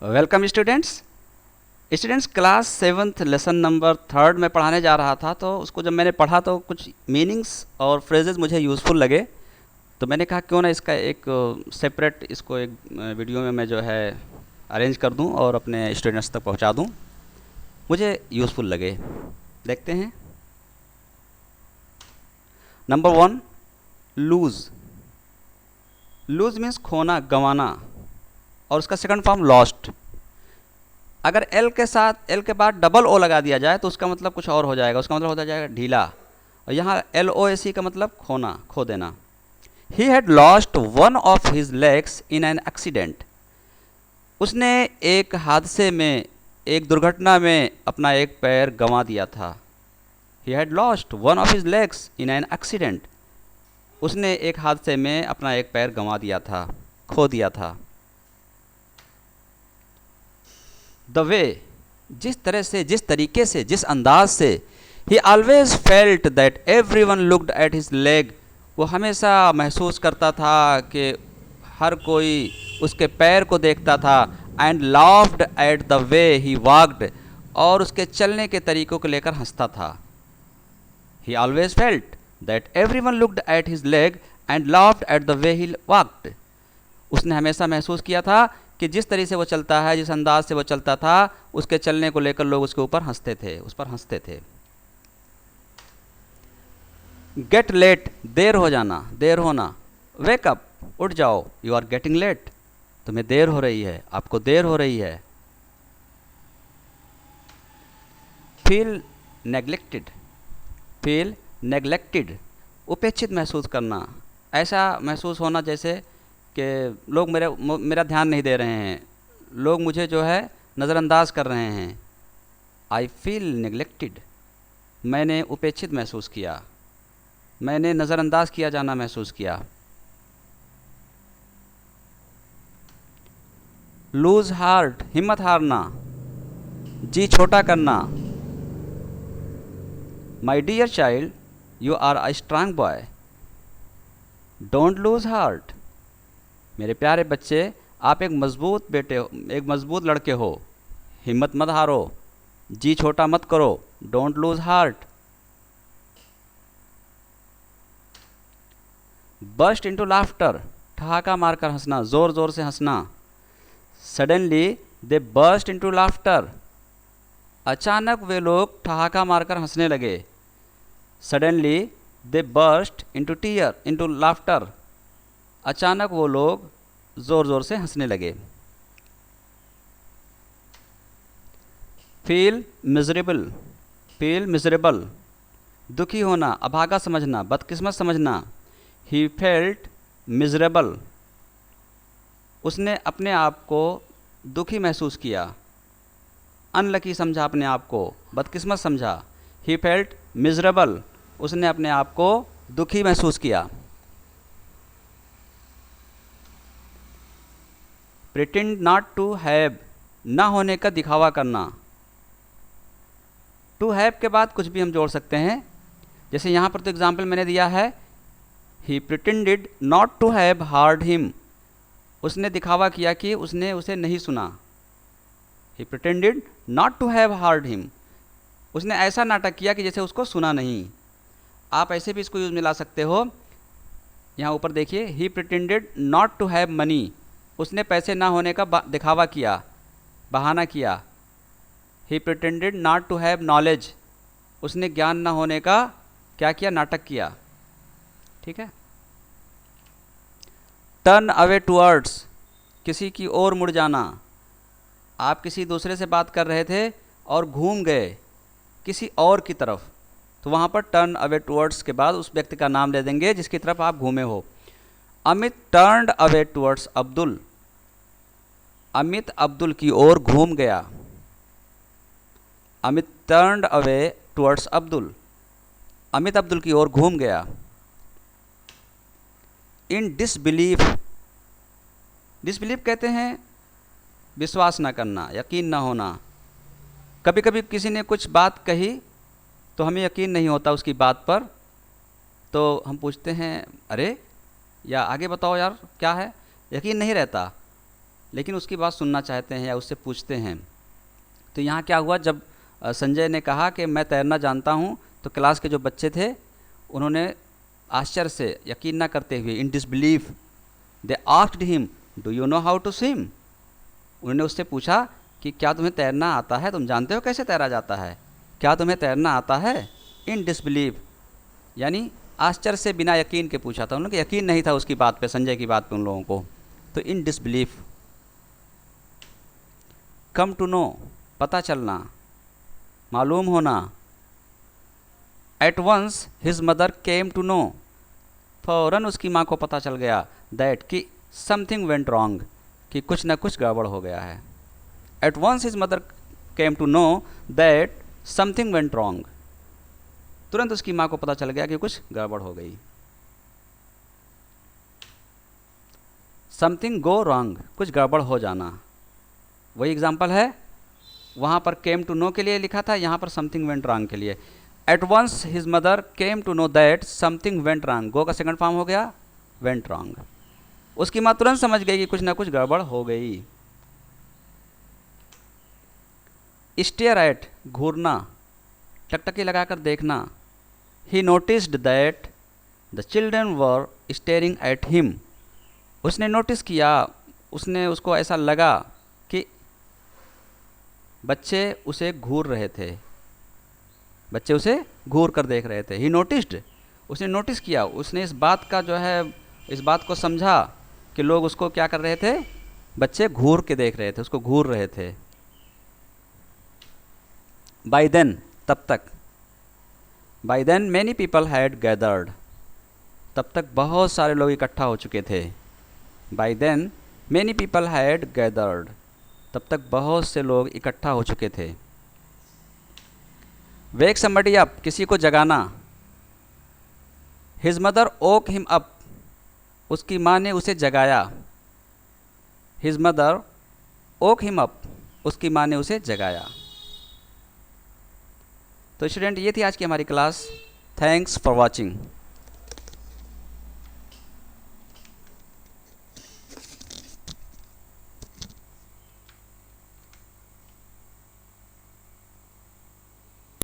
Welcome students. Students, class seventh lesson number third में पढ़ाने जा रहा था, तो उसको जब मैंने पढ़ा तो कुछ मीनिंग्स और फ्रेजेस मुझे यूज़फुल लगे। तो मैंने कहा क्यों ना इसका एक सेपरेट इसको एक वीडियो में मैं जो है अरेंज कर दूं और अपने स्टूडेंट्स तक पहुंचा दूं। मुझे यूज़फुल लगे। देखते हैं। Number one, lose. Lose means खोना, गंवाना, और उसका सेकंड फॉर्म लॉस्ट। अगर एल के बाद डबल ओ लगा दिया जाए तो उसका मतलब कुछ और हो जाएगा। उसका मतलब हो जाएगा ढीला। और यहाँ LOSE का मतलब खोना, खो देना। He had lost one of his legs in an accident. उसने एक हादसे में, एक दुर्घटना में अपना एक पैर गंवा दिया था। He had lost one of his legs in an accident. उसने एक हादसे में अपना एक पैर गंवा दिया था, खो दिया था। द वे, जिस तरह से, जिस तरीके से, जिस अंदाज से। ही always felt that every one looked at his leg. वो हमेशा महसूस करता था कि हर कोई उसके पैर को देखता था। And laughed at the way he walked, और उसके चलने के तरीकों को लेकर हंसता था। ही always felt that every one looked at his leg and laughed at the way he walked. उसने हमेशा महसूस किया था कि जिस तरीके से वो चलता है, जिस अंदाज से वो चलता था, उसके चलने को लेकर लोग उसके ऊपर हंसते थे, उस पर हंसते थे। गेट लेट, देर हो जाना, देर होना। वेक अप, उठ जाओ, यू आर गेटिंग लेट, तुम्हें देर हो रही है, आपको देर हो रही है। फील नेग्लेक्टेड, फील नेग्लेक्टेड, उपेक्षित महसूस करना। ऐसा महसूस होना जैसे कि लोग मेरा ध्यान नहीं दे रहे हैं, लोग मुझे जो है नज़रअंदाज कर रहे हैं। आई फील नेग्लेक्टेड, मैंने उपेक्षित महसूस किया, मैंने नज़रअंदाज किया जाना महसूस किया। लूज हार्ट, हिम्मत हारना, जी छोटा करना। My dear child, you are a strong boy, don't lose heart. मेरे प्यारे बच्चे, आप एक मजबूत बेटे हो, एक मजबूत लड़के हो, हिम्मत मत हारो, जी छोटा मत करो, don't lose heart. Burst into laughter, ठहाका मारकर हंसना, ज़ोर ज़ोर से हंसना। Suddenly they burst into laughter, अचानक वे लोग ठहाका मारकर हंसने लगे। Suddenly they burst into tear into laughter, अचानक वो लोग ज़ोर ज़ोर से हंसने लगे। फील मिजरेबल, फील मिजरेबल, दुखी होना, अभागा समझना, बदकिस्मत समझना। ही फेल्ट मिजरेबल, उसने अपने आप को दुखी महसूस किया, अनलकी समझा अपने आप को, बदकिस्मत समझा। ही फेल्ट मिजरेबल, उसने अपने आप को दुखी महसूस किया। प्रिटेंड नॉट टू हैव, ना होने का दिखावा करना। टू हैव के बाद कुछ भी हम जोड़ सकते हैं। जैसे यहाँ पर तो एग्जाम्पल मैंने दिया है, he pretended not to have heard him, उसने दिखावा किया कि उसने उसे नहीं सुना। He pretended not to have heard him, उसने ऐसा नाटक किया कि जैसे उसको सुना नहीं। आप ऐसे भी इसको यूज में ला सकते हो। यहाँ ऊपर देखिए, he pretended not to have money, उसने पैसे ना होने का दिखावा किया, बहाना किया। He pretended not to have knowledge, उसने ज्ञान ना होने का क्या किया, नाटक किया। ठीक है। टर्न अवे टूवर्ड्स, किसी की ओर मुड़ जाना। आप किसी दूसरे से बात कर रहे थे और घूम गए किसी और की तरफ, तो वहाँ पर टर्न अवे टूवर्ड्स के बाद उस व्यक्ति का नाम ले देंगे जिसकी तरफ आप घूमे हो। Amit turned away towards Abdul, Amit Abdul की ओर घूम गया। Amit turned away towards Abdul, Amit Abdul की ओर घूम गया। इन डिसबिलीफ, डिसबिलीफ कहते हैं विश्वास ना करना, यकीन ना होना। कभी कभी किसी ने कुछ बात कही तो हमें यकीन नहीं होता उसकी बात पर, तो हम पूछते हैं अरे, या आगे बताओ यार क्या है, यकीन नहीं रहता। लेकिन उसकी बात सुनना चाहते हैं या उससे पूछते हैं। तो यहाँ क्या हुआ, जब संजय ने कहा कि मैं तैरना जानता हूँ, तो क्लास के जो बच्चे थे उन्होंने आश्चर्य से, यकीन ना करते हुए, in disbelief, they asked him do you know how to swim. उन्होंने उससे पूछा कि क्या तुम्हें तैरना आता है, तुम जानते हो कैसे तैरा जाता है, क्या तुम्हें तैरना आता है। इन डिसबिलीफ यानी आश्चर्य से, बिना यकीन के पूछा था। उन लोगों को यकीन नहीं था उसकी बात पे, संजय की बात पे उन लोगों को। तो in disbelief. Come to know, पता चलना, मालूम होना। At once his mother came to know, फ़ौरन उसकी माँ को पता चल गया, दैट कि समथिंग वेंट रॉन्ग, कि कुछ ना कुछ गड़बड़ हो गया है। At once his mother came to know that something went wrong, तुरंत उसकी माँ को पता चल गया कि कुछ गड़बड़ हो गई। समथिंग गो रॉन्ग, कुछ गड़बड़ हो जाना। वही एग्जाम्पल है, वहाँ पर केम टू नो के लिए लिखा था, यहाँ पर समथिंग वेंट रॉन्ग के लिए। At once his mother came to know that something went wrong, go का सेकंड फॉर्म हो गया वेंट रॉन्ग। उसकी माँ तुरंत समझ गई कि कुछ ना कुछ गड़बड़ हो गई। स्टेयर एट, घूरना, टकटकी लगाकर देखना। ही noticed that the children were staring at him, उसने नोटिस किया, उसको ऐसा लगा कि बच्चे उसे घूर रहे थे, बच्चे उसे घूर कर देख रहे थे। ही नोटिस्ड, उसने नोटिस किया, उसने इस बात का जो है, इस बात को समझा कि लोग उसको क्या कर रहे थे, बच्चे घूर के देख रहे थे, उसको घूर रहे थे। बाय देन, तब तक। By then many people had gathered, तब तक बहुत सारे लोग इकट्ठा हो चुके थे। By then many people had gathered, तब तक बहुत से लोग इकट्ठा हो चुके थे। वेक समबडी अप, किसी को जगाना। His mother woke him up, उसकी माँ ने उसे जगाया। His mother woke him up, उसकी माँ ने उसे जगाया। तो स्टूडेंट, ये थी आज की हमारी क्लास। Thanks for watching.